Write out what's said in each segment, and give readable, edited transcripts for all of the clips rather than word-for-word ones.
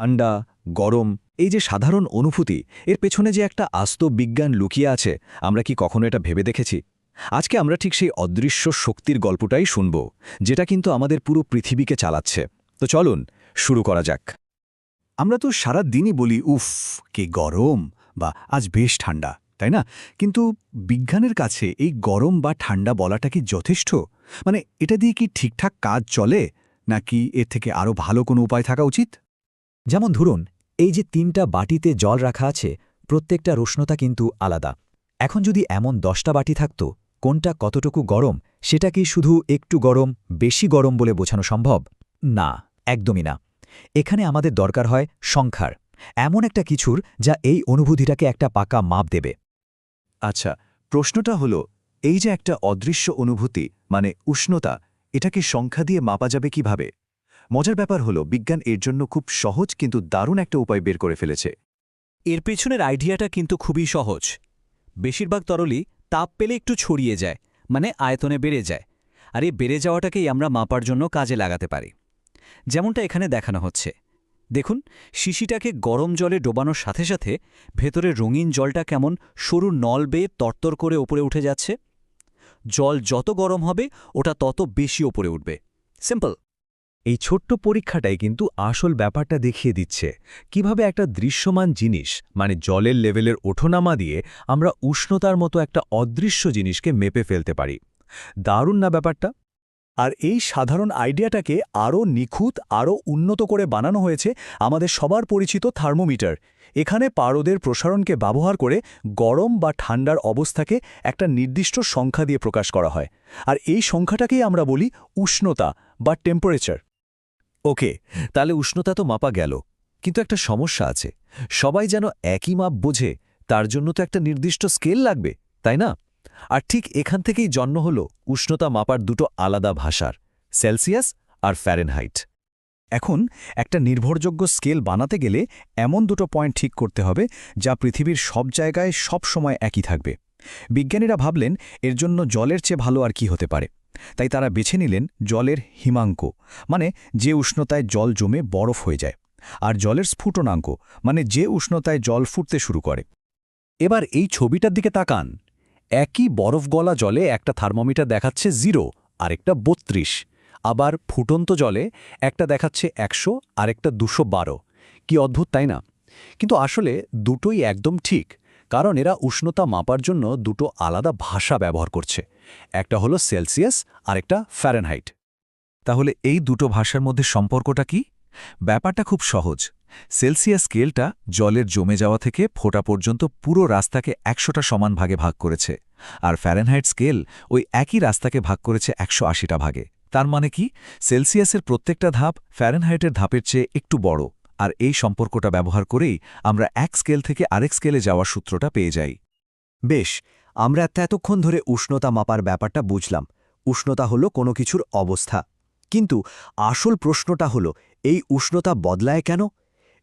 ঠান্ডা, গরম, এই যে সাধারণ অনুভূতি, এর পেছনে যে একটা আস্ত বিজ্ঞান লুকিয়ে আছে, আমরা কি কখনো এটা ভেবে দেখেছি? আজকে আমরা ঠিক সেই অদৃশ্য শক্তির গল্পটাই শুনব, যেটা কিন্তু আমাদের পুরো পৃথিবীকে চালাচ্ছে। তো চলুন শুরু করা যাক। আমরা তো সারা দিনই বলি, উফ কি গরম, বা আজ বেশ ঠান্ডা, তাই না? কিন্তু বিজ্ঞানের কাছে এই গরম বা ঠান্ডা বলাটা কি যথেষ্ট? মানে এটা দিয়ে কি ঠিকঠাক কাজ চলে, নাকি এর থেকে আরও ভালো কোনো উপায় থাকা উচিত? যেমন ধরুন, এই যে ৩টা বাটিতে জল রাখা আছে, প্রত্যেকটার উষ্ণতা কিন্তু আলাদা। এখন যদি এমন ১০টা বাটি থাকত, কোনটা কতটুকু গরম, সেটা কি শুধু একটু গরম, বেশি গরম বলে বোঝানো সম্ভব? না, একদমই না। এখানে আমাদের দরকার হয় সংখ্যার, এমন একটা কিছুর যা এই অনুভূতিটাকে একটা পাকা মাপ দেবে। আচ্ছা, প্রশ্নটা হলো, এই যে একটা অদৃশ্য অনুভূতি, মানে উষ্ণতা, এটাকে সংখ্যা দিয়ে মাপা যাবে কিভাবে? মজার ব্যাপার হলো, বিজ্ঞান এর জন্য খুব সহজ কিন্তু দারুণ একটা উপায় বের করে ফেলেছে। এর পেছনের আইডিয়াটা কিন্তু খুবই সহজ। বেশিরভাগ তরলই তাপ পেলে একটু ছড়িয়ে যায়, মানে আয়তনে বেড়ে যায়। আর এই বেড়ে যাওয়াটাকেই আমরা মাপার জন্য কাজে লাগাতে পারি। যেমনটা এখানে দেখানো হচ্ছে। দেখুন, শিশিটাকে গরম জলে ডোবানোর সাথে সাথে ভেতরে রঙিন জলটা কেমন সরু নল বেয়ে তরতর করে ওপরে উঠে যাচ্ছে। জল যত গরম হবে, ওটা তত বেশি ওপরে উঠবে। সিম্পল। এই ছোট্ট পরীক্ষাটাই কিন্তু আসল ব্যাপারটা দেখিয়ে দিচ্ছে, কিভাবে একটা দৃশ্যমান জিনিস, মানে জলের লেভেলের ওঠোনামা দিয়ে আমরা উষ্ণতার মতো একটা অদৃশ্য জিনিসকে মেপে ফেলতে পারি। দারুণ না ব্যাপারটা? আর এই সাধারণ আইডিয়াটাকে আরও নিখুঁত, আরও উন্নত করে বানানো হয়েছে আমাদের সবার পরিচিত থার্মোমিটার। এখানে পারদের প্রসারণকে ব্যবহার করে গরম বা ঠান্ডার অবস্থাকে একটা নির্দিষ্ট সংখ্যা দিয়ে প্রকাশ করা হয়। আর এই সংখ্যাটাকেই আমরা বলি উষ্ণতা বা টেম্পারেচার। ওকে, তাহলে উষ্ণতা তো মাপা গেল, কিন্তু একটা সমস্যা আছে। সবাই যেন একই মাপ বোঝে, তার জন্য তো একটা নির্দিষ্ট স্কেল লাগবে, তাই না? আর ঠিক এখান থেকেই জন্ম হল উষ্ণতা মাপার দুটো আলাদা ভাষার, সেলসিয়াস আর ফ্যারেনহাইট। এখন একটা নির্ভরযোগ্য স্কেল বানাতে গেলে এমন দুটো পয়েন্ট ঠিক করতে হবে, যা পৃথিবীর সব জায়গায় সব সময় একই থাকবে। বিজ্ঞানীরা ভাবলেন, এর জন্য জলের চেয়ে ভালো আর কি হতে পারে। তাই তারা বেছে নিলেন জলের হিমাঙ্ক, মানে যে উষ্ণতায় জল জমে বরফ হয়ে যায়, আর জলের স্ফুটনাঙ্ক, মানে যে উষ্ণতায় জল ফুটতে শুরু করে। এবার এই ছবিটার দিকে তাকান। একই বরফ গলা জলে একটা থার্মোমিটার দেখাচ্ছে 0, আরেকটা 32। আবার ফুটন্ত জলে একটা দেখাচ্ছে 100, আরেকটা 212। কি অদ্ভুত, তাই না? কিন্তু আসলে দুটোই একদম ঠিক, কারণ এরা উষ্ণতা মাপার জন্য দুটো আলাদা ভাষা ব্যবহার করছে। একটা হলো সেলসিয়াস, আরেকটা ফ্যারেনহাইট। তাহলে এই দুটো ভাষার মধ্যে সম্পর্কটা কি? ব্যাপারটা খুব সহজ। সেলসিয়াস স্কেলটা জলের জমে যাওয়া থেকে ফোটা পর্যন্ত পুরো রাস্তাকে 100টা সমান ভাগে ভাগ করেছে, আর ফ্যারেনহাইট স্কেল ওই একই রাস্তাকে ভাগ করেছে 180টা ভাগে। তার মানে কি, সেলসিয়াসের প্রত্যেকটা ধাপ ফ্যারেনহাইটের ধাপের চেয়ে একটু বড়। আর এই সম্পর্কটা ব্যবহার করেই আমরা এক স্কেল থেকে আরেক স্কেলে যাওয়ার সূত্রটা পেয়ে যাই। বেশ, আমরা এতক্ষণ ধরে উষ্ণতা মাপার ব্যাপারটা বুঝলাম। উষ্ণতা হলো কোনো কিছুর অবস্থা। কিন্তু আসল প্রশ্নটা হলো, এই উষ্ণতা বদলায় কেন?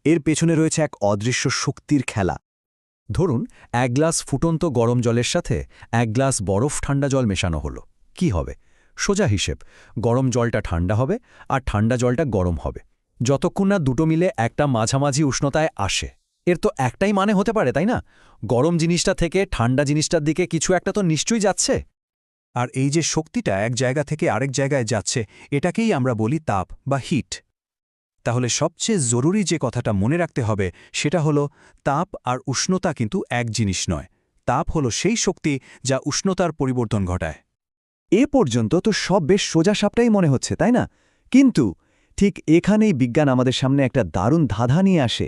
এর পেছনে রয়েছে এক অদৃশ্য শক্তির খেলা। ধরুন, 1 গ্লাস ফুটন্ত গরম জলের সাথে 1 গ্লাস বরফ ঠান্ডা জল মেশানো হলো। কি হবে? সোজা হিসেব, গরম জলটা ঠান্ডা হবে আর ঠান্ডা জলটা গরম হবে, যতক্ষণ না দুটো মিলে একটা মাঝামাঝি উষ্ণতায় আসে। এর তো একটাই মানে হতে পারে, তাই না? গরম জিনিসটা থেকে ঠান্ডা জিনিসটার দিকে কিছু একটা তো নিশ্চয়ই যাচ্ছে। আর এই যে শক্তিটা এক জায়গা থেকে আরেক জায়গায় যাচ্ছে, এটাকেই আমরা বলি তাপ বা হিট। তাহলে সবচেয়ে জরুরি যে কথাটা মনে রাখতে হবে, সেটা হলো, তাপ আর উষ্ণতা কিন্তু এক জিনিস নয়। তাপ হলো সেই শক্তি যা উষ্ণতার পরিবর্তন ঘটায়। এ পর্যন্ত তো সব বেশ সোজাসাপটাই মনে হচ্ছে, তাই না? কিন্তু ঠিক এখানেই বিজ্ঞান আমাদের সামনে একটা দারুণ ধাঁধা নিয়ে আসে।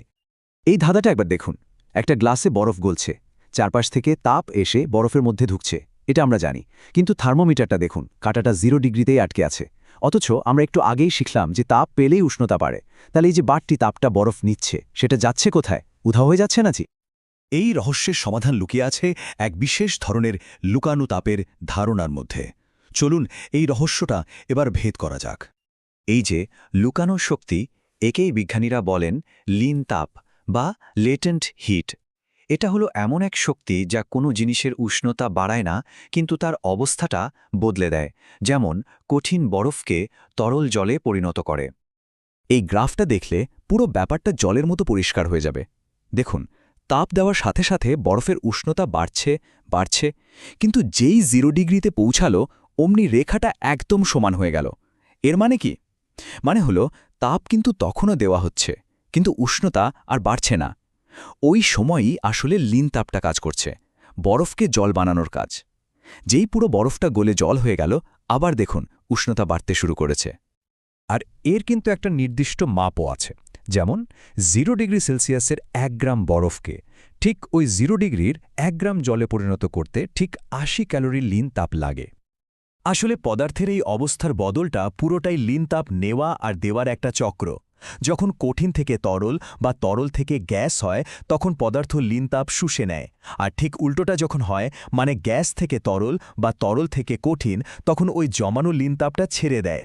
এই ধাঁধাটা একবার দেখুন। একটা গ্লাসে বরফ গলছে, চারপাশ থেকে তাপ এসে বরফের মধ্যে ঢুকছে, এটা আমরা জানি। কিন্তু থার্মোমিটারটা দেখুন, কাঁটাটা 0 ডিগ্রিতেই আটকে আছে। অথচ আমরা একটু আগেই শিখলাম যে তাপ পেলেই উষ্ণতা বাড়ে। তাহলে এই যে বাড়তি তাপটা বরফ নিচ্ছে, সেটা যাচ্ছে কোথায়? উধাও হয়ে যাচ্ছে না জি? এই রহস্যের সমাধান লুকিয়ে আছে এক বিশেষ ধরনের লুকানো তাপের ধারণার মধ্যে। চলুন এই রহস্যটা এবার ভেদ করা যাক। এই যে লুকানো শক্তি, একেই বিজ্ঞানীরা বলেন লীন তাপ বা লেটেন্ট হিট। এটা হলো এমন এক শক্তি যা কোনো জিনিসের উষ্ণতা বাড়ায় না, কিন্তু তার অবস্থাটা বদলে দেয়, যেমন কঠিন বরফকে তরল জলে পরিণত করে। এই গ্রাফটা দেখলে পুরো ব্যাপারটা জলের মতো পরিষ্কার হয়ে যাবে। দেখুন, তাপ দেওয়ার সাথে সাথে বরফের উষ্ণতা বাড়ছে, কিন্তু যেই 0 ডিগ্রিতে পৌঁছালো অমনি রেখাটা একদম সমান হয়ে গেল। এর মানে কি? মানে হলো তাপ কিন্তু তখনও দেওয়া হচ্ছে, কিন্তু উষ্ণতা আর বাড়ছে না। ওই সময়ই আসলে লিন তাপটা কাজ করছে, বরফকে জল বানানোর কাজ। যেই পুরো বরফটা গলে জল হয়ে গেল, আবার দেখুন উষ্ণতা বাড়তে শুরু করেছে। আর এর কিন্তু একটা নির্দিষ্ট মাপও আছে। যেমন 0 ডিগ্রি সেলসিয়াসের 1 গ্রাম বরফকে ঠিক ওই 0 ডিগ্রির 1 গ্রাম জলে পরিণত করতে ঠিক 80 ক্যালোরি লিন তাপ লাগে। আসলে পদার্থের এই অবস্থার বদলটা পুরোটাই লিন তাপ নেওয়া আর দেওয়ার একটা চক্র। যখন কঠিন থেকে তরল বা তরল থেকে গ্যাস হয় তখন পদার্থ লিন তাপ শুষে নেয়, আর ঠিক উল্টোটা যখন হয় মানে গ্যাস থেকে তরল বা তরল থেকে কঠিন, তখন ওই জমানো লিন তাপটা ছেড়ে দেয়।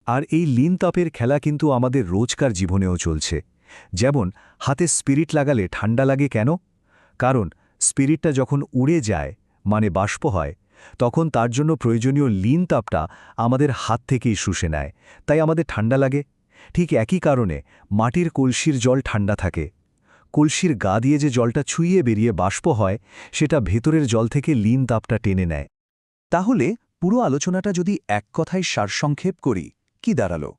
আর এই লিন তাপের খেলা কিন্তু আমাদের রোজকার জীবনেও চলছে। যেমন হাতে স্পিরিট লাগালে ঠান্ডা লাগে কেন? কারণ স্পিরিটটা যখন উড়ে যায় মানে বাষ্প হয়, তখন তার জন্য প্রয়োজনীয় লিন তাপটা আমাদের হাত থেকেই শুষে নেয়, তাই আমাদের ঠান্ডা লাগে। ঠিক একই কারণে মাটির কলসির জল ঠান্ডা থাকে। কলসির গা দিয়ে যে জলটা ছুঁয়ে বেরিয়ে বাষ্প হয়, সেটা ভেতরের জল থেকে লিন তাপটা টেনে নেয়। তাহলে পুরো আলোচনাটা যদি এক কথায় সারসংক্ষেপ করি, কি দাঁড়ালো?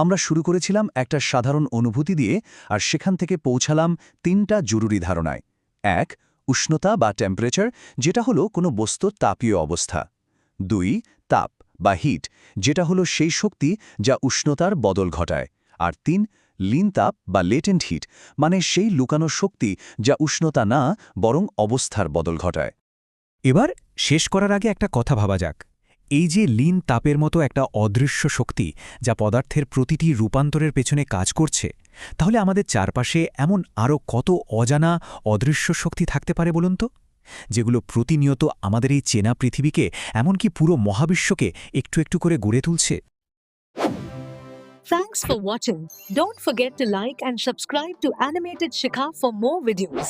আমরা শুরু করেছিলাম একটা সাধারণ অনুভূতি দিয়ে, আর সেখান থেকে পৌঁছালাম 3টা জরুরি ধারণায়। 1. উষ্ণতা বা টেম্পারেচার, যেটা হলো কোনো বস্তুর তাপীয় অবস্থা। 2. তাপ বা হিট, যেটা হলো সেই শক্তি যা উষ্ণতার বদল ঘটায়। আর 3. লিন তাপ বা লেটেন্ট হিট, মানে সেই লুকানো শক্তি যা উষ্ণতা না বরং অবস্থার বদল ঘটায়। এবার শেষ করার আগে একটা কথা ভাবা যাক। এই যে লিন তাপের মতো একটা অদৃশ্য শক্তি যা পদার্থের প্রতিটি রূপান্তরের পেছনে কাজ করছে, তাহলে আমাদের চারপাশে এমন আরও কত অজানা অদৃশ্য শক্তি থাকতে পারে বলুন তো, যেগুলো প্রতিনিয়ত আমাদের এই চেনা পৃথিবীকে, এমনকি পুরো মহাবিশ্বকে একটু একটু করে গড়ে তুলছে। Thanks for watching. Don't forget to like and subscribe to Animated Shikha for more videos.